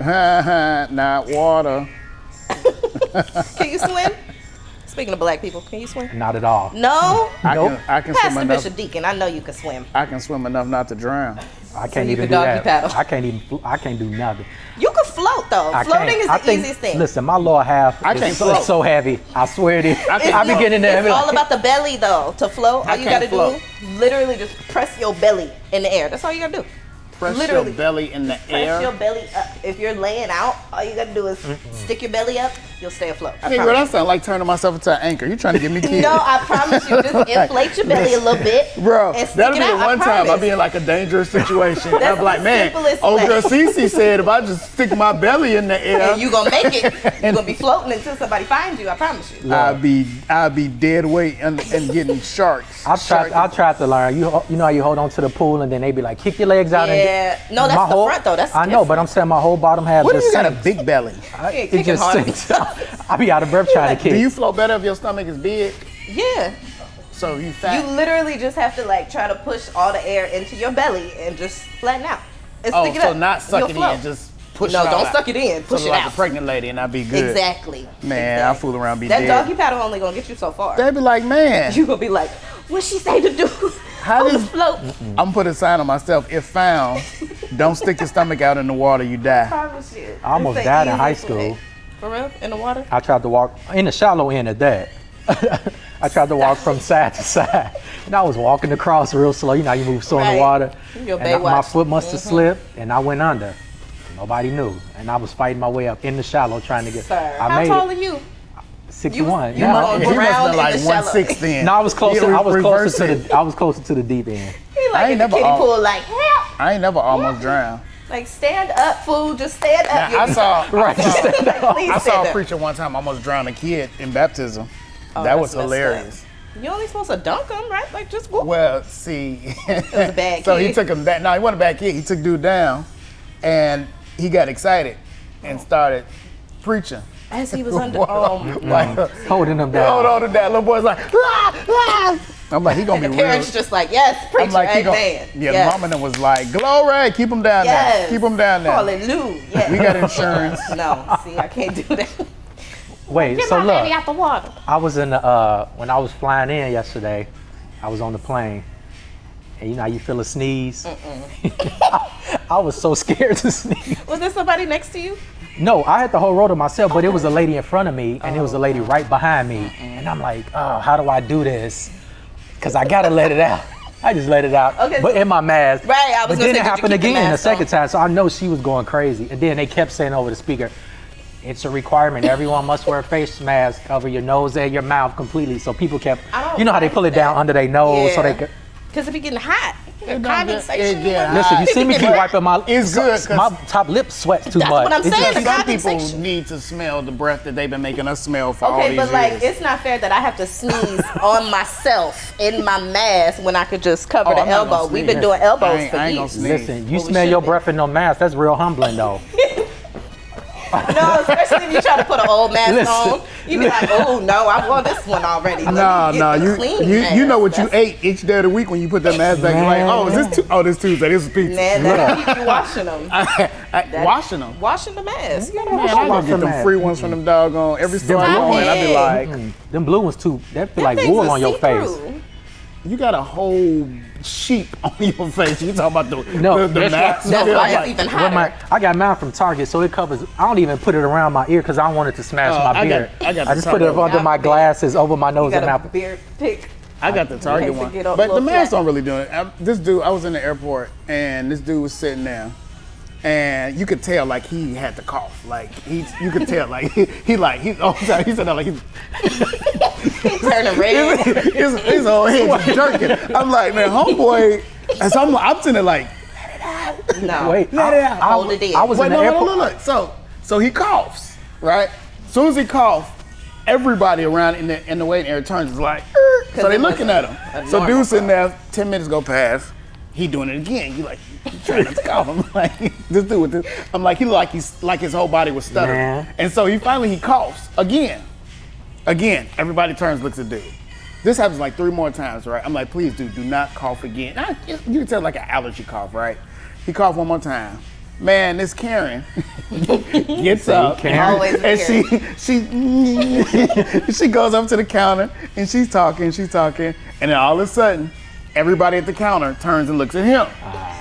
Not water. Can you swim? Speaking of black people, can you swim? Not at all. No? I can swim Pastor enough. Bishop Deacon, I know you can swim. I can swim enough not to drown. I can't you even can do doggy that. paddle. I can't do nothing. You can float though. Floating is the easiest thing. Listen, my lower half is so heavy. I swear it is. I be getting there. It's all about the belly though. To float, all you gotta do, literally just press your belly in the air. That's all you gotta do. Press your belly in the air. Press your belly up. If you're laying out, all you gotta do is stick your belly up. You'll stay afloat. Hey, bro, that sounds like turning myself into an anchor. You trying to get me killed? No, I promise you. Just inflate your belly a little bit. Bro, and stick that'll be it the out, one time I'll be in like a dangerous situation. That's I'm like, the man, simplest old way. girl CeCe said if I just stick my belly in the air, And you gonna make it. You're gonna be floating until somebody finds you. I promise you. I'll be dead weight and getting sharks. I tried to learn. You know how you hold on to the pool and then they be like, kick your legs out. Yeah. No, that's the front though. That's I know, but I'm saying my whole bottom half What if just you got a sinks. big belly? It just sinks. I be out of breath trying to kick. Do you float better if your stomach is big? Yeah. So you fat? You literally just have to like try to push all the air into your belly and just flatten out. And stick it so up. not suck You'll it float. in, just push No, it don't out. suck it in. Push so it like out. a pregnant lady and I'd be good. Exactly. Man, I'll fool around, be that dead. doggy paddle only gonna get you so far. They'd be like, man. You gonna be like, what'd she say to do? How on does the float? I'm gonna put a sign on myself. If found, don't stick your stomach out in the water. You die. Promise you. I almost It's the died in high easiest school. way. For real? In the water? I tried to walk in the shallow end of that. I tried to walk from side to side. And I was walking across real slow. You know how you move slow in the water. And my foot must have slipped and I went under. Nobody knew. And I was fighting my way up in the shallow trying to get. Sir, I how made tall it. are you? 6'1". You Yeah. He must have been like 160. No, I was closer. Yeah, I was reverse closer it. to the. I was closer to the deep end. He like ain't in the never kiddie al- pool, like, help! I ain't never almost drowned. Like, stand up, fool. Just stand up. Now, You'll I be saw- fine. Right, just stand up. Please I saw stand a up. preacher one time almost drown a kid in baptism. Oh, that that's was messed hilarious. up. You only supposed to dunk him, right? Like, just whoop. Well, see, It was a bad so kid. he took him back. No, he wasn't a bad kid. He took dude down, and he got excited and started preaching. As he was under. Oh, Like, Holding them down. hold on to that little boy's like, "Ah, ah." I'm like, he gonna and be the real. parents just like, yes, preacher, I'm like, he amen. gonna, yeah, yes. the mama then was like, glory, keep him down Yes. there, keep him down there. Hallelujah. Yes. We got insurance. No, see, I can't do that. Wait, Get so my look, baby out the water. I was in the when I was flying in yesterday, I was on the plane, and you know how you feel a sneeze. I was so scared to sneeze. Was there somebody next to you? No, I had the whole row to myself, but it was a lady in front of me, and it was a lady right behind me, and I'm like, oh, how do I do this? Because I gotta let it out. I just let it out, Okay, but in my mask. Right, I was But gonna then say, it did you happened keep the again the mask second on? time, so I know she was going crazy. And then they kept saying over the speaker, it's a requirement. Everyone must wear a face mask, cover your nose and your mouth completely. So people kept, I don't you know how they like pull it down that. under their nose so they Yeah. could. Because it be getting hot. don't Condensation. get- yeah. Listen, you see me keep wiping my. It's good, 'cause- My top lip sweats too That's much. what I'm It's saying, just- the Some people condensation. need to smell the breath that they've been making us smell for all Okay, these but like, years. it's not fair that I have to sneeze on myself in my mask when I could just cover Oh, the I'm not gonna elbow. We've been sneeze. doing elbows I ain't for gonna years. sneeze. Listen, you Well, we smell your should be. breath in no mask. That's real humbling, though. No, especially if you try to put an old mask Listen, on. You be like, oh no, I wore this one already. Let No, me get the you clean you know what mask. you ate each day of the week when you put that mask back. You're like, oh, is this this Tuesday? This is pizza. Man, that keep you washing them. Washing them. Washing the mask. Man, I go wash get the them mask. free ones from them doggone every store I blue go in. I be ones. like, Them blue ones too. That feel like Things wool are on your face. see-through. you got a whole sheep on your face. You talking about the No, the that's mask? That's Yeah, why I'm it's like, even Well, hotter. I got mine from Target, so it covers. I don't even put it around my ear because I don't want it to smash my I got- beard. I got the just put it Target under my glasses, over my You nose and got a mouth. beard pick. I got the Target can't one, forget a but the little masks flat. don't really do it. This dude, I was in the airport, and this dude was sitting there, and you could tell like he had to cough. Like you could tell like he all the time he said that like he's Turning red. his whole head just jerking. I'm like, man, homeboy. And so I'm sitting there like, No. Wait, Hold it in. I was Wait, in the no, airport. look. So he coughs, right? As soon as he coughs, everybody around in the waiting area turns is like, so they looking at him. So dude sitting there, 10 minutes go past, he doing it again. You like, you trying not to cough. I'm like, this dude with this. I'm like, he's like his whole body was stuttering. Man. And so he coughs again. Again, everybody turns, looks at dude. This happens like 3 more times, right? I'm like, please, dude, do not cough again. You can tell like an allergy cough, right? He coughed 1 more time. Man, this Karen gets up and she goes up to the counter and she's talking, and then all of a sudden, everybody at the counter turns and looks at him.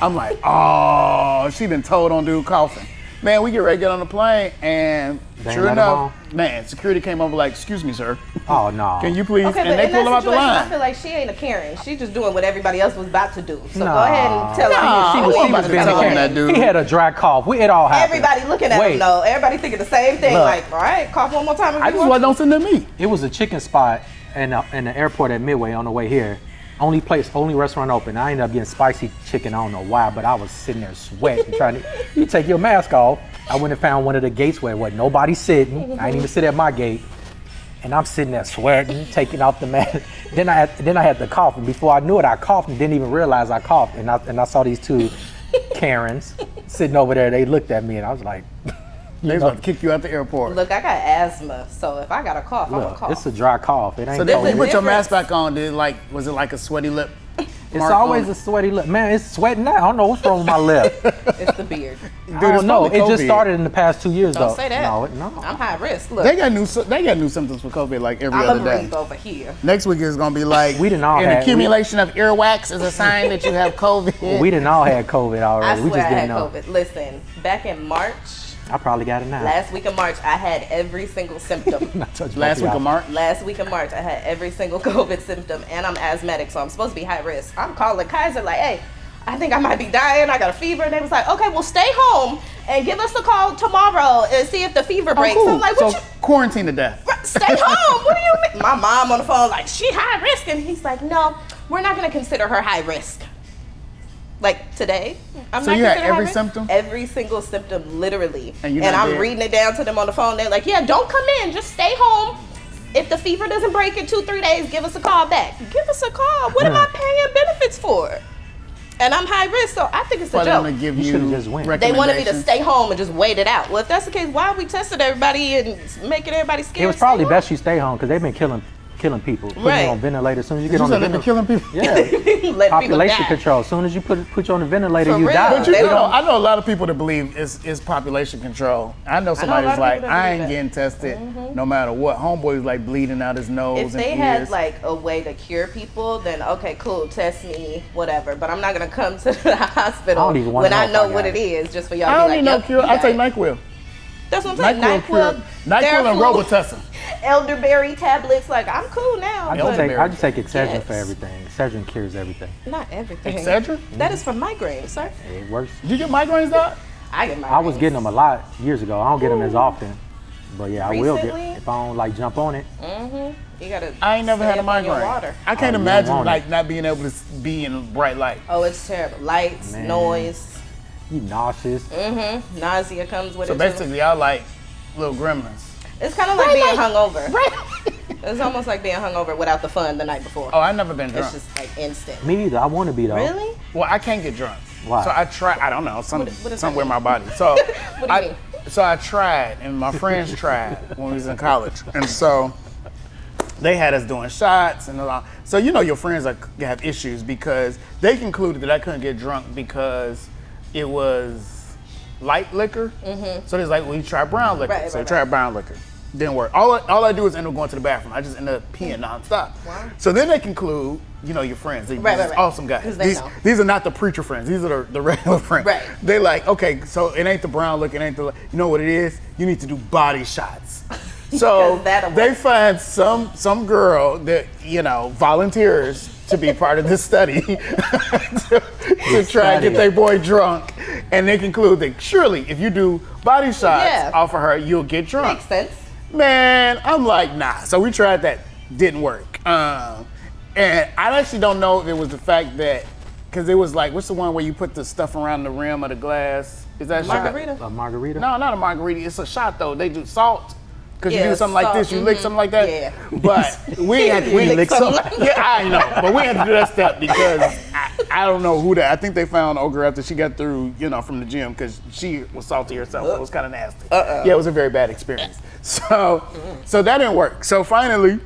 I'm like, oh, she done told on dude coughing. Man, we get ready to get on the plane, and sure enough, man, security came over like, excuse me, sir. Oh, no. Can you please? Okay, and but they in pull that him out the situation, line. I feel like she ain't a Karen. She just doing what everybody else was about to do. So Nah. go ahead and tell her. She was about to being tell a him Karen. that dude. He had a dry cough. It all happened. Everybody looking at him though. Everybody thinking the same thing. Look. Like, all right, cough 1 more time. I just want don't send to me. It was a chicken spot in the airport at Midway on the way here. Only restaurant open. I ended up getting spicy chicken. I don't know why, but I was sitting there sweating, trying to. You take your mask off. I went and found one of the gates where wasn't nobody sitting. I didn't even sit at my gate, and I'm sitting there sweating, taking off the mask. Then I had the cough, and before I knew it, I coughed and didn't even realize I coughed. And I saw these 2 Karens sitting over there. They looked at me, and I was like, They was about to kick you out the airport. Look, I got asthma, so if I got a cough, I'm gonna cough. It's a dry cough. It ain't. So then when you put your difference. mask back on, was it like a sweaty lip? It's always a sweaty lip. Man, it's sweating now. I don't know what's wrong with my lip. It's the beard. I don't know. It just started in the past 2 years, though. Don't say that. No. I'm high risk. Look, They got new symptoms for COVID like every I'm other gonna day. breathe over here. Next week is gonna be like We didn't all an have- accumulation of earwax is a sign that you have COVID. We didn't all had COVID already. I We swear just I had didn't know. COVID. Listen, back in March, I probably got it now. last week of March, I had every single symptom. Last week of March. Last week of March, I had every single COVID symptom, and I'm asthmatic, so I'm supposed to be high risk. I'm calling Kaiser like, hey, I think I might be dying. I got a fever. And they was like, okay, well, stay home and give us a call tomorrow and see if the fever breaks. Cool. I'm like, so what you? quarantine to death. Stay home. What do you mean? My mom on the phone like, she high risk, and he's like, no, we're not gonna consider her high risk. Like today, I'm So not you had considered high every risk. symptom? Every single symptom, literally. And you're And not I'm dead? reading it down to them on the phone. They're like, yeah, don't come in. Just stay home. If the fever doesn't break in 2-3 days, give us a call back. Give us a call. What am I paying benefits for? And I'm high risk, so I think it's a For them to joke. give You you should've just went. They wanted me to recommendations. stay home and just wait it out. Well, if that's the case, why are we testing everybody and making everybody scared? It was Stay probably home. best you stay home because they've been killing people, putting Right. you on ventilator. As soon as you Did get you on say the they've been ventilator, killing people? yeah, Let population people die. control. As soon as you put you on the ventilator, For you real. die. But you They know, don't- I know a lot of people that believe it's population control. I know somebody lot was of like, people that I believe ain't that. getting tested no matter what. Homeboy was like bleeding out his nose If and they ears. had like a way to cure people, then okay, cool, test me, whatever. But I'm not gonna come to the hospital I don't even wanna when know I if know I what got it is, just for y'all I to don't be need like, no yep, cure. you I got take it. NyQuil. That's what I'm saying. NyQuil and Darryl Robitussin. elderberry tablets. Like I'm cool now. I but just take Excedrin Yes. for everything. Excedrin cures everything. not everything. Excedrin? That is for migraines, sir. It works. Did you get migraines, Doc? I get migraines. I was getting them a lot years ago. I don't get them as often, but yeah, I will get Recently? if I don't like jump on it. You gotta. I ain't never stay had a up on your migraine. water. I can't Oh, you imagine don't want like it. not being able to be in bright light. Oh, it's terrible. Lights, Man. noise, You nauseous. nausea comes with So it. basically, y'all like little gremlins. Too. It's kind of like being hungover. It's almost like being hungover without the fun the night before. Oh, I never been drunk. It's just like instant. Me either. I want to be though. Really? Well, I can't get drunk. Why? So I try. I don't know. what does that Somewhere in mean? my body. So What do you mean? So I tried, and my friends tried when we was in college, and so they had us doing shots and a lot. So you know your friends have issues because they concluded that I couldn't get drunk because it was light liquor. So it's like, well, you try brown liquor. Right, so right, I tried right. brown liquor. Didn't work. All I do is end up going to the bathroom. I just end up peeing nonstop. Wow. So then they conclude, you know, your friends. These Right, right. awesome guys. 'Cause they know. These are not the preacher friends. These are the regular friends. Right. They like, okay, so it ain't the brown liquor. It ain't the. You know what it is? You need to do body shots. So 'Cause that'll they work. find some girl that volunteers to be part of this study to try and get their boy drunk, and they conclude that surely if you do body shots Yeah. off of her, you'll get drunk. Makes sense. Man, I'm like, nah. So we tried that, didn't work. And I actually don't know if it was the fact that because it was like, what's the one where you put the stuff around the rim of the glass? Is that margarita? A margarita? No, not a margarita. It's a shot though. They do salt. Because you do something salt, like this, you lick something like that. Yeah. But we had to lick something. Yeah, I know. But we had to do that step because I don't know who that. I think they found old girl after she got through, from the gym because she was salty herself. It was kind of nasty. Yeah, it was a very bad experience. So that didn't work. So finally,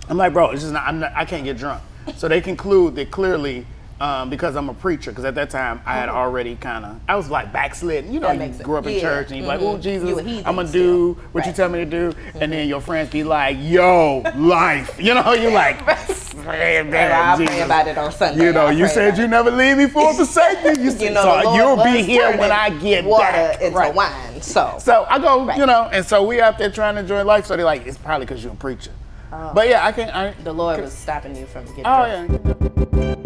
I'm like, bro, it's just I can't get drunk. So they conclude that clearly. Because I'm a preacher, because at that time I had already I was like backslidden. You grew up in church and you're like, oh, Jesus, I'm going to do what you tell me to do. And then your friends be like, yo, life. You're like, man, I'll Jesus. pray about it on Sunday. You said you never leave me for forsake me. So you'll be here when I get water back. into wine. So I go, and so we out there trying to enjoy life. So they're like, it's probably because you're a preacher. But yeah, I can't. The Lord was stopping you from getting drunk. Yeah.